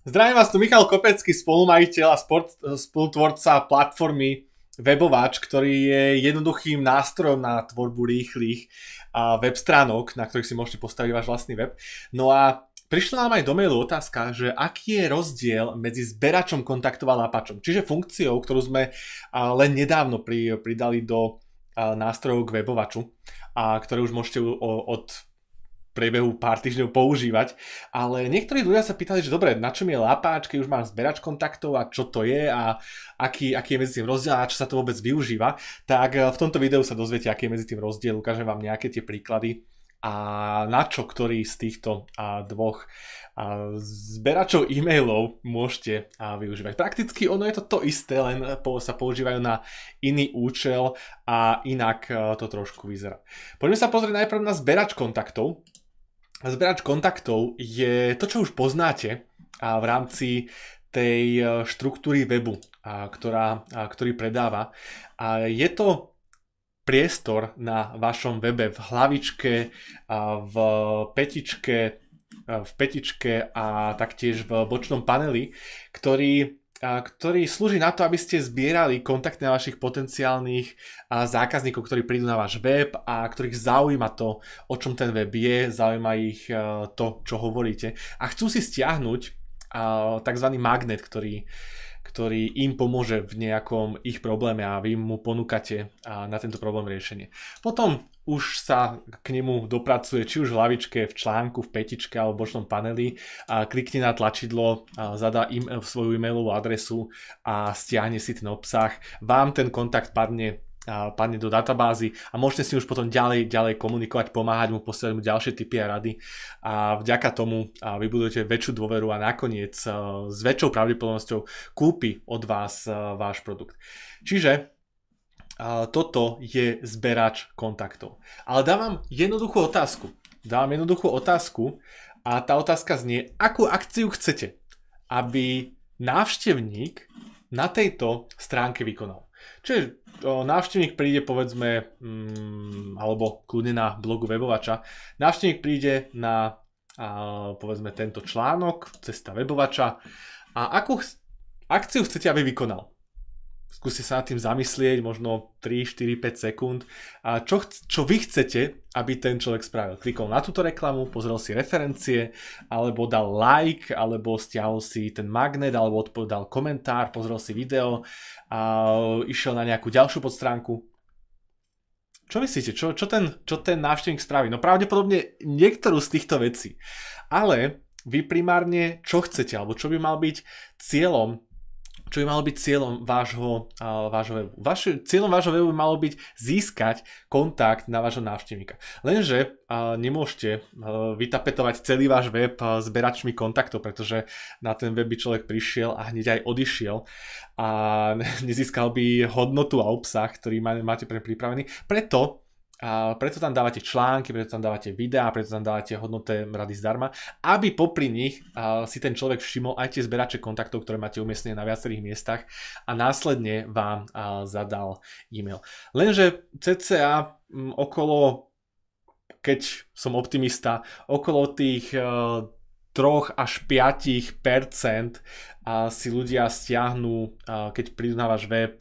Zdravím vás tu Michal Kopecký, spolumajiteľ a spolutvorca platformy Webovač, ktorý je jednoduchým nástrojom na tvorbu rýchlych web stránok, na ktorých si môžete postaviť váš vlastný web. No a prišla nám aj do mailu otázka, že aký je rozdiel medzi zberačom kontaktov a lapačom, čiže funkciou, ktorú sme len nedávno pridali do nástrojov k Webovaču, ktoré už môžete od priebehu pár týždňov používať, ale niektorí ľudia sa pýtali, že dobre, na čom je lapáč, keď už mám zberač kontaktov a čo to je a aký je medzi tým rozdiel a čo sa to vôbec využíva, tak v tomto videu sa dozviete, aký je medzi tým rozdiel, ukážem vám nejaké tie príklady a na čo ktorý z týchto dvoch zberačov e-mailov môžete využívať. Prakticky ono je to isté, len sa používajú na iný účel a inak to trošku vyzerá. Poďme sa pozrieť najprv na zberač kontaktov. Zberač kontaktov je to, čo už poznáte v rámci tej štruktúry webu, ktorý predáva. Je to priestor na vašom webe v hlavičke, v petičke a taktiež v bočnom paneli, ktorý slúži na to, aby ste zbierali kontakty na vašich potenciálnych zákazníkov, ktorí prídu na váš web a ktorých zaujíma to, o čom ten web je, zaujíma ich to, čo hovoríte a chcú si stiahnuť tzv. Magnet, ktorý im pomôže v nejakom ich probléme a vy mu ponúkate na tento problém riešenie. Potom už sa k nemu dopracuje či už v hlavičke, v článku, v petičke alebo v bočnom paneli, klikne na tlačidlo, zadá svoju e-mailovú adresu a stiahne si ten obsah. Vám ten kontakt padne do databázy a môžete si už potom ďalej komunikovať, pomáhať mu, posielať mu ďalšie tipy a rady a vďaka tomu vybudujete väčšiu dôveru a nakoniec s väčšou pravdepodobnosťou kúpi od vás váš produkt. Čiže toto je zberač kontaktov. Ale dávam jednoduchú otázku a tá otázka znie, akú akciu chcete, aby návštevník na tejto stránke vykonal. Čiže návštevník príde povedzme, alebo kľudne na blogu Webovača, návštevník príde na povedzme tento článok, cesta Webovača a akú akciu chcete, aby vykonal. Skúste sa nad tým zamyslieť, možno 3, 4, 5 sekúnd. A čo vy chcete, aby ten človek spravil? Klikol na túto reklamu, pozrel si referencie, alebo dal like, alebo stiahol si ten magnet, alebo odpovedal komentár, pozrel si video a išiel na nejakú ďalšiu podstránku. Čo myslíte? Čo ten návštevník spraví? No pravdepodobne niektorú z týchto vecí. Ale vy primárne čo chcete, alebo čo by mal byť cieľom vášho webu. Cieľom vášho webu by malo byť získať kontakt na vášho návštevníka. Lenže nemôžete vytapetovať celý váš web zberačmi kontaktov, pretože na ten web by človek prišiel a hneď aj odišiel a nezískal by hodnotu a obsah, ktorý máte pripravený. Preto tam dávate články, preto tam dávate videá, preto tam dávate hodnoté rady zdarma, aby popri nich si ten človek všimol aj tie zberače kontaktov, ktoré máte umiestnené na viacerých miestach a následne vám zadal e-mail. Lenže cca keď som optimista, okolo tých 3 až 5% si ľudia stiahnu, keď prídu na váš web,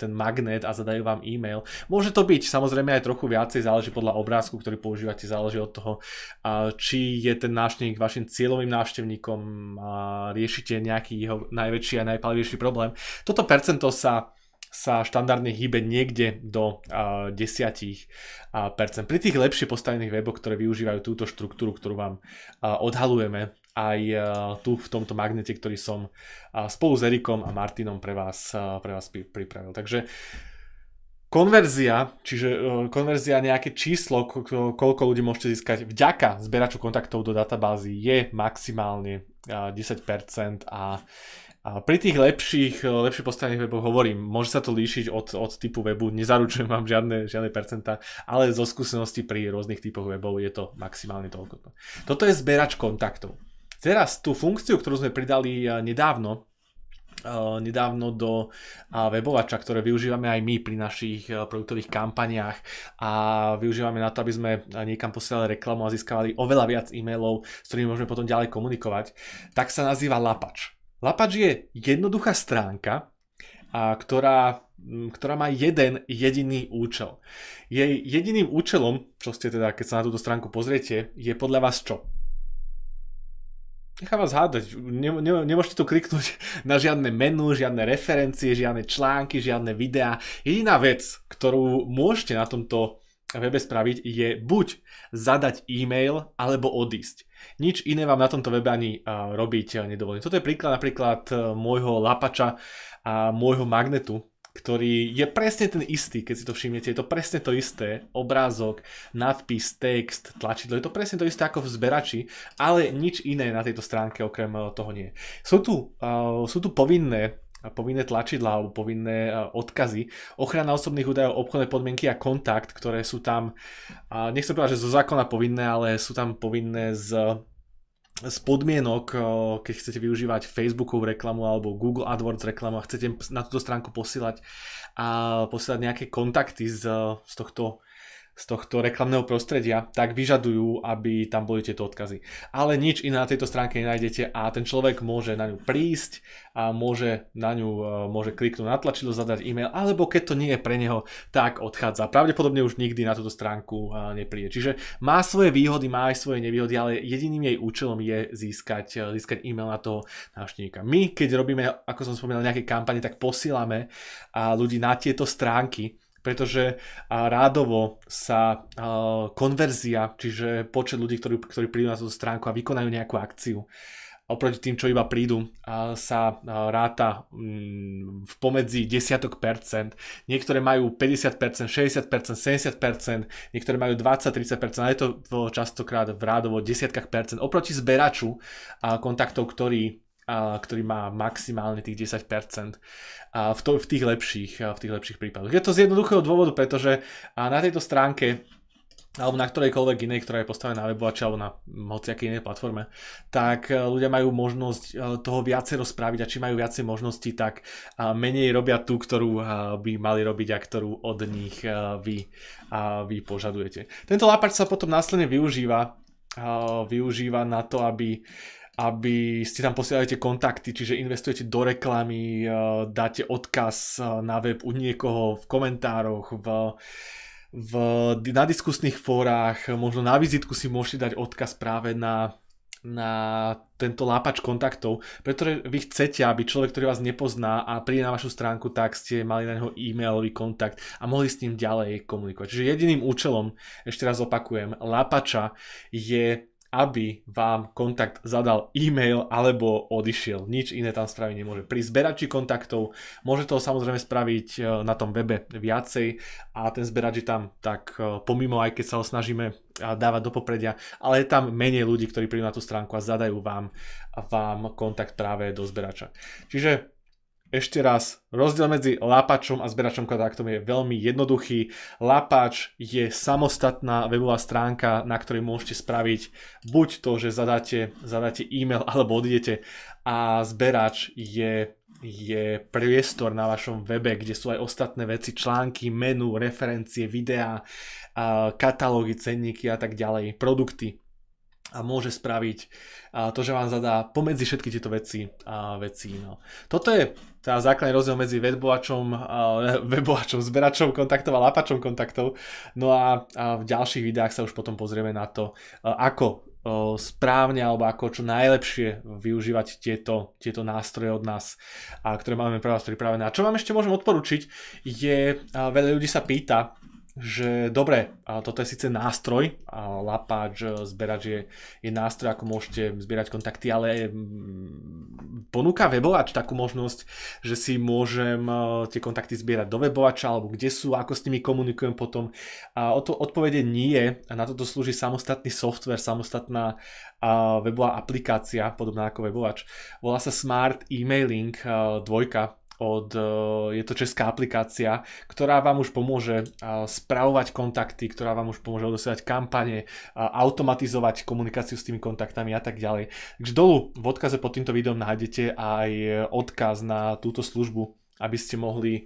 ten magnet a zadajú vám e-mail. Môže to byť samozrejme aj trochu viacej, záleží podľa obrázku, ktorý používate, záleží od toho, či je ten návštevník vašim cieľovým návštevníkom a riešite nejaký jeho najväčší a najpalivejší problém. Toto percento sa štandardne hýbe niekde do 10%. Pri tých lepšie postavených weboch, ktoré využívajú túto štruktúru, ktorú vám odhalujeme aj tu v tomto magnete, ktorý som spolu s Erikom a Martinom pre vás pripravil. Takže konverzia, nejaké číslo, koľko ľudí môžete získať vďaka zberaču kontaktov do databázy je maximálne 10% a pri tých lepšie postavených weboch hovorím, môže sa to líšiť od typu webu, nezaručujem vám žiadne percentá, ale zo skúseností pri rôznych typoch webov je to maximálne toľko. Toto je zberač kontaktov. Teraz tú funkciu, ktorú sme pridali nedávno nedávno do webovača, ktoré využívame aj my pri našich produktových kampaniách a využívame na to, aby sme niekam posielali reklamu a získavali oveľa viac e-mailov, s ktorými môžeme potom ďalej komunikovať, tak sa nazýva Lapač. Lapač je jednoduchá stránka, ktorá má jeden jediný účel. Jej jediným účelom, čo ste teda, keď sa na túto stránku pozriete, je podľa vás čo? Nechám vás hádať, nemôžete tu kliknúť na žiadne menu, žiadne referencie, žiadne články, žiadne videá. Jediná vec, ktorú môžete na tomto webe spraviť, je buď zadať e-mail, alebo odísť. Nič iné vám na tomto webe ani robiť nedovolím. Toto je príklad napríklad môjho Lapača a môjho magnetu, ktorý je presne ten istý, keď si to všimnete, je to presne to isté, obrázok, nadpis, text, tlačidlo, je to presne to isté ako v zberači, ale nič iné na tejto stránke okrem toho nie. Sú tu povinné tlačidlá alebo povinné odkazy, ochrana osobných údajov, obchodné podmienky a kontakt, ktoré sú tam, nechcem povedať, že zo zákona povinné, ale sú tam povinné z podmienok, keď chcete využívať Facebookovú reklamu alebo Google AdWords reklamu a chcete na túto stránku posielať nejaké kontakty z tohto reklamného prostredia, tak vyžadujú, aby tam boli tieto odkazy. Ale nič iné na tejto stránke nenájdete a ten človek môže na ňu prísť a môže kliknúť na tlačidlo, zadať e-mail, alebo keď to nie je pre neho, tak odchádza. Pravdepodobne už nikdy na túto stránku nepríde. Čiže má svoje výhody, má aj svoje nevýhody, ale jediným jej účelom je získať e-mail na toho návštevníka. My, keď robíme, ako som spomínal, nejaké kampane, tak posielame ľudí na tieto stránky, pretože rádovo sa konverzia, čiže počet ľudí, ktorí prídu na túto stránku a vykonajú nejakú akciu, oproti tým, čo iba prídu, sa ráta v pomedzi desiatok percent. Niektoré majú 50%, 60%, 70%, niektoré majú 20-30%, ale je to častokrát v rádovo desiatkách percent. Oproti zberaču kontaktov, ktorý má maximálne tých 10% v tých lepších prípadoch. Je to z jednoduchého dôvodu, pretože na tejto stránke alebo na ktorejkoľvek inej, ktorá je postavená na webovači alebo na hociakej inej platforme, tak ľudia majú možnosť toho viacej rozpráviť a či majú viacej možností, tak menej robia tú, ktorú by mali robiť a ktorú od nich vy požadujete. Tento Lapač sa potom následne využíva na to, aby ste tam posielali tie kontakty, čiže investujete do reklamy, dáte odkaz na web u niekoho v komentároch, na diskusných fórach, možno na vizitku si môžete dať odkaz práve na tento Lapač kontaktov, pretože vy chcete, aby človek, ktorý vás nepozná a príde na vašu stránku, tak ste mali na neho e-mailový kontakt a mohli s ním ďalej komunikovať. Čiže jediným účelom, ešte raz opakujem, Lapača je, aby vám kontakt zadal e-mail alebo odišiel. Nič iné tam spraviť nemôže. Pri zberači kontaktov môže toho samozrejme spraviť na tom webe viacej a ten zberač je tam tak pomimo, aj keď sa ho snažíme dávať do popredia, ale je tam menej ľudí, ktorí prídu na tú stránku a zadajú vám kontakt práve do zberača. Čiže ešte raz, rozdiel medzi Lapačom a zberačom kontaktom je veľmi jednoduchý. Lapač je samostatná webová stránka, na ktorej môžete spraviť buď to, že zadáte e-mail alebo odídete, a zberač je priestor na vašom webe, kde sú aj ostatné veci, články, menu, referencie, videá, katalógy, cenníky a tak ďalej, produkty. A môže spraviť to, že vám zadá pomedzi všetky tieto veci. No. Toto je teda základný rozdiel medzi webovačom, zberačom kontaktov a Lapačom kontaktov. No a v ďalších videách sa už potom pozrieme na to, ako správne alebo ako čo najlepšie využívať tieto nástroje od nás, ktoré máme pre vás pripravené. A čo vám ešte môžem odporučiť je, veľa ľudí sa pýta, že dobre, toto je síce nástroj, Lapač, zberač je nástroj, ako môžete zbierať kontakty, ale ponúka webovač takú možnosť, že si môžem tie kontakty zbierať do webovača, alebo kde sú, ako s nimi komunikujem potom. Odpovede nie, na toto slúži samostatný software, samostatná webová aplikácia, podobná ako webovač. Volá sa Smart Emailing 2, je to česká aplikácia, ktorá vám už pomôže spravovať kontakty, ktorá vám už pomôže odosielať kampane, automatizovať komunikáciu s tými kontaktami a tak ďalej. Takže dolu v odkaze pod týmto videom nájdete aj odkaz na túto službu, aby ste mohli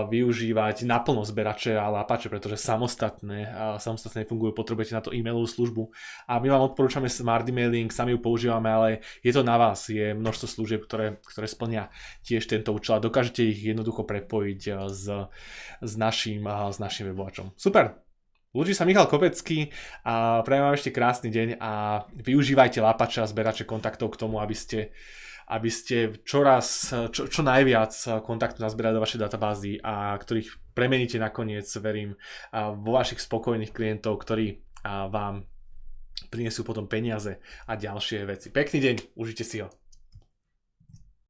využívať naplno zberače a lápače, pretože samostatne fungujú, potrebujete na to e-mailovú službu. A my vám odporúčame smart emailing, sami ju používame, ale je to na vás, je množstvo služieb, ktoré splnia tiež tento účel a dokážete ich jednoducho prepojiť s našim webovačom. Super! Ľudí sa Michal Kopecký a prajem vám ešte krásny deň a využívajte lápače a zberače kontaktov k tomu, aby ste čo najviac kontaktu nazberali do vašej databázy a ktorých premeníte nakoniec, verím, vo vašich spokojných klientov, ktorí vám prinesú potom peniaze a ďalšie veci. Pekný deň, užite si ho.